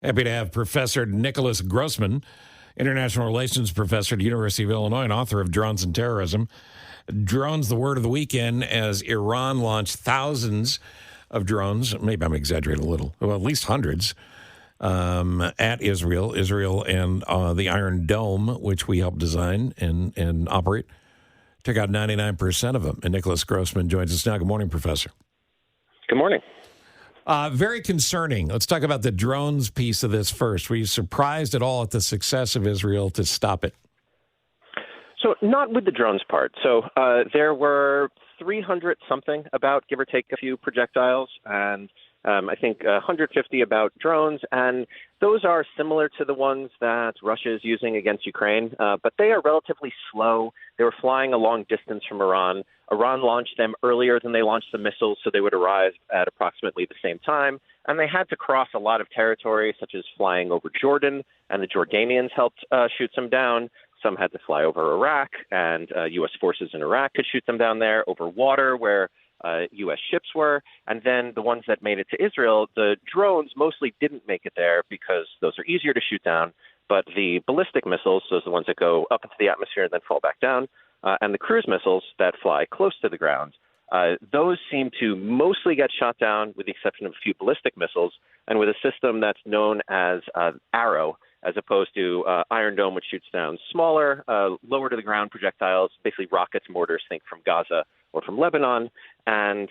Happy to have Professor Nicholas Grossman, international relations professor at the University of Illinois and author of Drones and Terrorism. Drones, the word of the weekend, as Iran launched thousands of drones, maybe I'm exaggerating a little, well, at least hundreds, at Israel and the Iron Dome, which we helped design and operate, took out 99% of them. And Nicholas Grossman joins us now. Good morning, Professor. Good morning. Very concerning. Let's talk about the drones piece of this first. Were you surprised at all at the success of Israel to stop it? So not with the drones part. So there were 300 something about, give or take a few projectiles, and I think 150 about drones. And those are similar to the ones that Russia is using against Ukraine, but they are relatively slow. They were flying a long distance from Iran. Iran launched them earlier than they launched the missiles, so they would arrive at approximately the same time. And they had to cross a lot of territory, such as flying over Jordan, and the Jordanians helped shoot some down. Some had to fly over Iraq, and U.S. forces in Iraq could shoot them down there, over water where U.S. ships were. And then the ones that made it to Israel, the drones mostly didn't make it there because those are easier to shoot down. But the ballistic missiles, those are the ones that go up into the atmosphere and then fall back down, and the cruise missiles that fly close to the ground, those seem to mostly get shot down with the exception of a few ballistic missiles, and with a system that's known as Arrow, as opposed to Iron Dome, which shoots down smaller, lower to the ground projectiles, basically rockets, mortars, think from Gaza or from Lebanon. And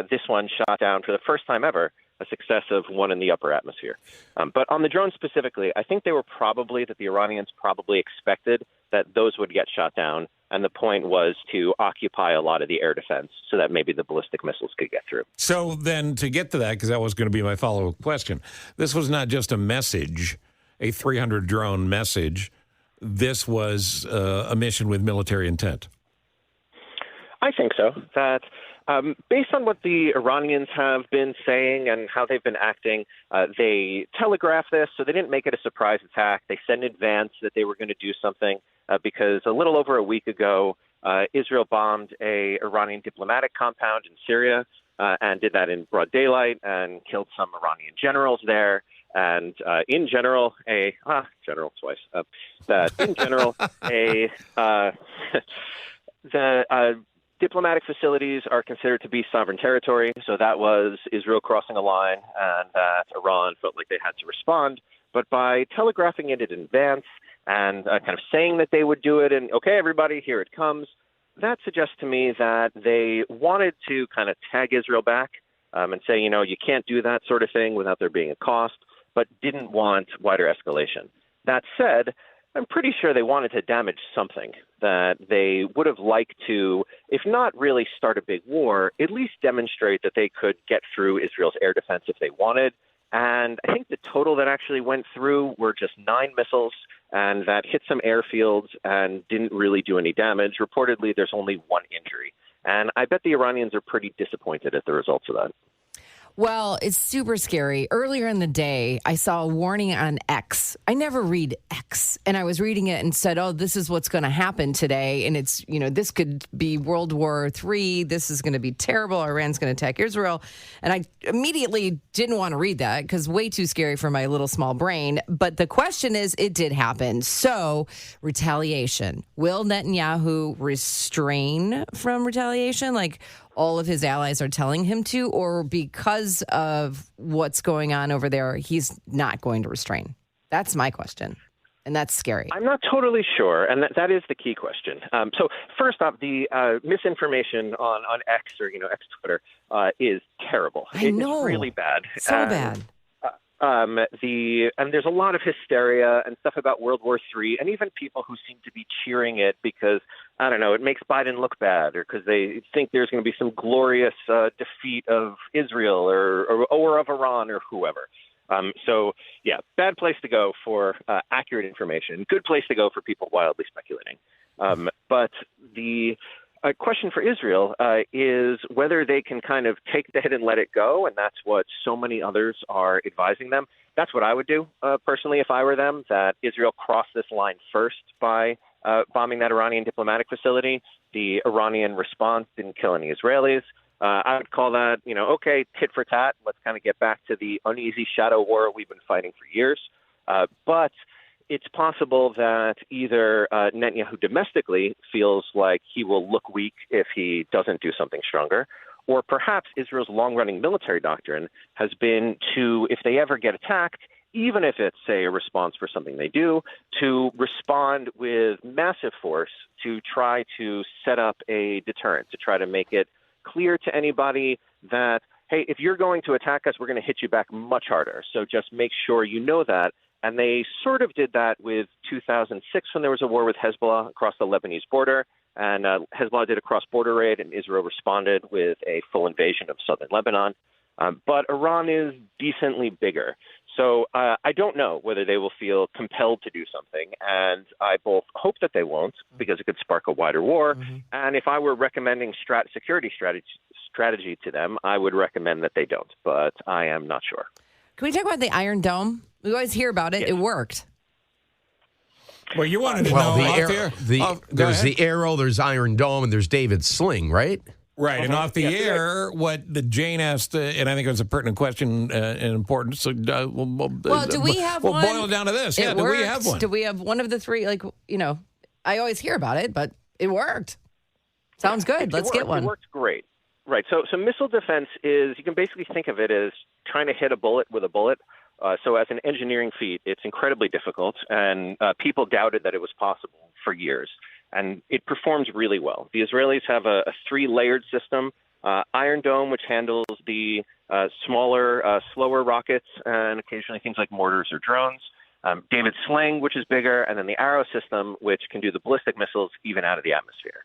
this one shot down for the first time ever a success of one in the upper atmosphere. But on the drones specifically, I think the Iranians probably expected that those would get shot down. And the point was to occupy a lot of the air defense so that maybe the ballistic missiles could get through. So then to get to that, because that was going to be my follow-up question, this was not just a message, a 300-drone message. This was a mission with military intent. I think so. That based on what the Iranians have been saying and how they've been acting, they telegraphed this, so they didn't make it a surprise attack. They said in advance that they were going to do something because a little over a week ago, Israel bombed a Iranian diplomatic compound in Syria and did that in broad daylight and killed some Iranian generals there. And in general, the diplomatic facilities are considered to be sovereign territory. So that was Israel crossing a line, and that Iran felt like they had to respond. But by telegraphing it in advance and kind of saying that they would do it and, okay, everybody, here it comes, that suggests to me that they wanted to kind of tag Israel back and say, you can't do that sort of thing without there being a cost, but didn't want wider escalation. That said, I'm pretty sure they wanted to damage something, that they would have liked to, if not really start a big war, at least demonstrate that they could get through Israel's air defense if they wanted. And I think the total that actually went through were just 9 missiles, and that hit some airfields and didn't really do any damage. Reportedly, there's only 1 injury. And I bet the Iranians are pretty disappointed at the results of that. Well, it's super scary. Earlier in the day, I saw a warning on X. I never read X. And I was reading it and said, this is what's going to happen today. And it's, this could be World War III. This is going to be terrible. Iran's going to attack Israel. And I immediately didn't want to read that because way too scary for my little small brain. But the question is, it did happen. So, retaliation. Will Netanyahu restrain from retaliation? Like all of his allies are telling him to, or because of what's going on over there, he's not going to restrain? That's my question, and that's scary. I'm not totally sure, and that is the key question. So first off, the misinformation on X or X Twitter is terrible. I know. It's really bad. So bad. And there's a lot of hysteria and stuff about World War III, and even people who seem to be cheering it because, I don't know, it makes Biden look bad, or because they think there's going to be some glorious defeat of Israel or of Iran or whoever. So, yeah, bad place to go for accurate information. Good place to go for people wildly speculating. But the question for Israel is whether they can kind of take the hit and let it go, and that's what so many others are advising them. That's what I would do personally if I were them, that Israel crossed this line first by bombing that Iranian diplomatic facility. The Iranian response didn't kill any Israelis. I would call that, okay, tit for tat. Let's kind of get back to the uneasy shadow war we've been fighting for years. But it's possible that either Netanyahu domestically feels like he will look weak if he doesn't do something stronger, or perhaps Israel's long-running military doctrine has been to, if they ever get attacked, even if it's, say, a response for something they do, to respond with massive force to try to set up a deterrent, to try to make it clear to anybody that, hey, if you're going to attack us, we're going to hit you back much harder. So just make sure you know that. And they sort of did that with 2006 when there was a war with Hezbollah across the Lebanese border. And Hezbollah did a cross-border raid, and Israel responded with a full invasion of southern Lebanon. But Iran is decently bigger. So I don't know whether they will feel compelled to do something. And I both hope that they won't, because it could spark a wider war. Mm-hmm. And if I were recommending security strategy to them, I would recommend that they don't. But I am not sure. Can we talk about the Iron Dome? We always hear about it. Yes. It worked. Well, you wanted to know. There's the Arrow, there's Iron Dome, and there's David's Sling, right? Right, and off the air, what the Jane asked, and I think it was a pertinent question and important. So, do we have one? We'll boil it down to this. Do we have one? Do we have one of the three? I always hear about it, but it worked. Sounds good. Let's get one. It works great. Right. So missile defense is, you can basically think of it as trying to hit a bullet with a bullet. So as an engineering feat, it's incredibly difficult, and people doubted that it was possible for years. And it performs really well. The Israelis have a three-layered system. Iron Dome, which handles the smaller, slower rockets and occasionally things like mortars or drones. David's Sling, which is bigger, and then the Arrow system, which can do the ballistic missiles even out of the atmosphere.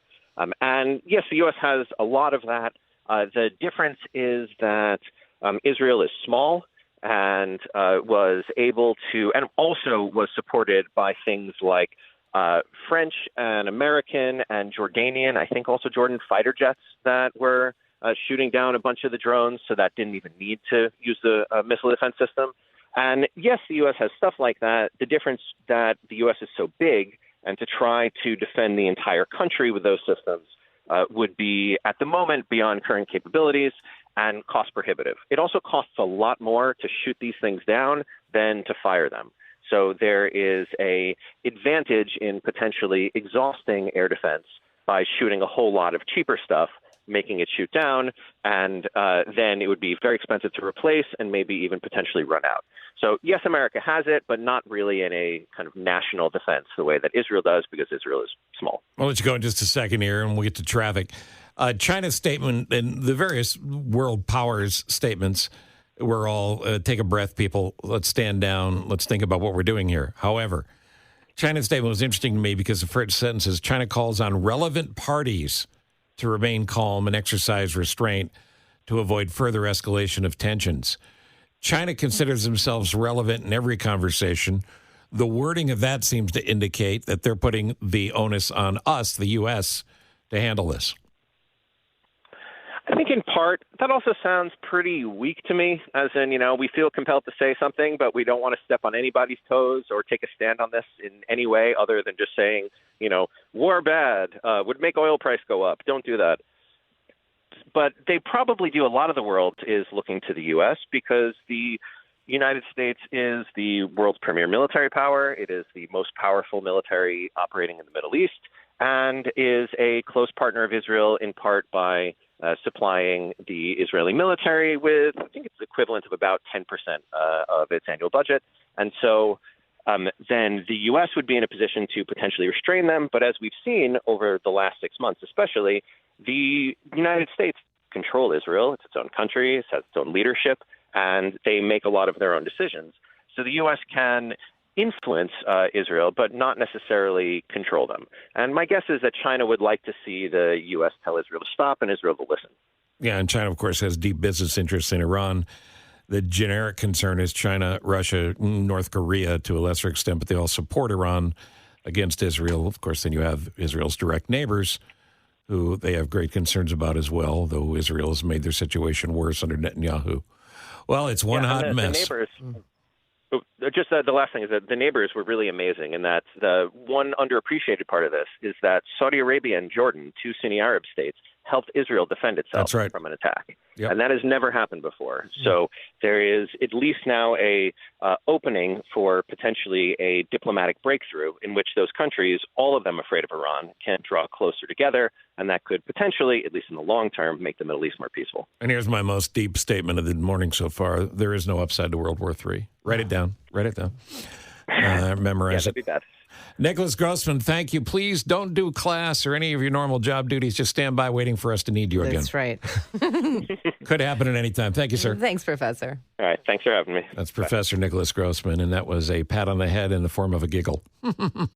And yes, the U.S. has a lot of that. The difference is that Israel is small and was able to, and also was supported by things like French and American and Jordanian, I think also Jordan fighter jets that were shooting down a bunch of the drones, so that didn't even need to use the missile defense system. And yes, the U.S. has stuff like that. The difference that the U.S. is so big, and to try to defend the entire country with those systems would be, at the moment, beyond current capabilities and cost prohibitive. It also costs a lot more to shoot these things down than to fire them. So there is a advantage in potentially exhausting air defense by shooting a whole lot of cheaper stuff, making it shoot down, and then it would be very expensive to replace and maybe even potentially run out. So yes, America has it, but not really in a kind of national defense the way that Israel does, because Israel is small. I'll let you go in just a second here, and we'll get to traffic. China's statement and the various world powers' statements were all, take a breath, people. Let's stand down. Let's think about what we're doing here. However, China's statement was interesting to me because the first sentence is, China calls on relevant parties to remain calm and exercise restraint to avoid further escalation of tensions. China considers themselves relevant in every conversation. The wording of that seems to indicate that they're putting the onus on us, the U.S., to handle this. I think in part, that also sounds pretty weak to me, as in, we feel compelled to say something, but we don't want to step on anybody's toes or take a stand on this in any way other than just saying, war bad, would make oil price go up. Don't do that. But they probably do. A lot of the world is looking to the U.S. because the United States is the world's premier military power. It is the most powerful military operating in the Middle East, and is a close partner of Israel in part by supplying the Israeli military with, I think it's equivalent of about 10% of its annual budget. And so then the U.S. would be in a position to potentially restrain them. But as we've seen over the last 6 months, especially, the United States control Israel. It's its own country. It has its own leadership, and they make a lot of their own decisions. So the U.S. can influence Israel, but not necessarily control them. And my guess is that China would like to see the U.S. tell Israel to stop, and Israel to listen. Yeah, and China, of course, has deep business interests in Iran. The generic concern is China, Russia, North Korea to a lesser extent, but they all support Iran against Israel. Of course, then you have Israel's direct neighbors, who they have great concerns about as well, though Israel has made their situation worse under Netanyahu. Well, it's one hot mess. just the last thing is that the neighbors were really amazing, and that the one underappreciated part of this is that Saudi Arabia and Jordan, two Sunni Arab states, helped Israel defend itself from an attack. Yep. And that has never happened before. So there is at least now a opening for potentially a diplomatic breakthrough in which those countries, all of them afraid of Iran, can draw closer together, and that could potentially, at least in the long term, make the Middle East more peaceful. And here's my most deep statement of the morning so far. There is no upside to World War III. Write it down. Write it down. Memorize that'd be bad. Nicholas Grossman, thank you. Please don't do class or any of your normal job duties. Just stand by waiting for us to need you again. That's right. Could happen at any time. Thank you, sir. Thanks, Professor. All right. Thanks for having me. That's Professor Nicholas Grossman, and that was a pat on the head in the form of a giggle.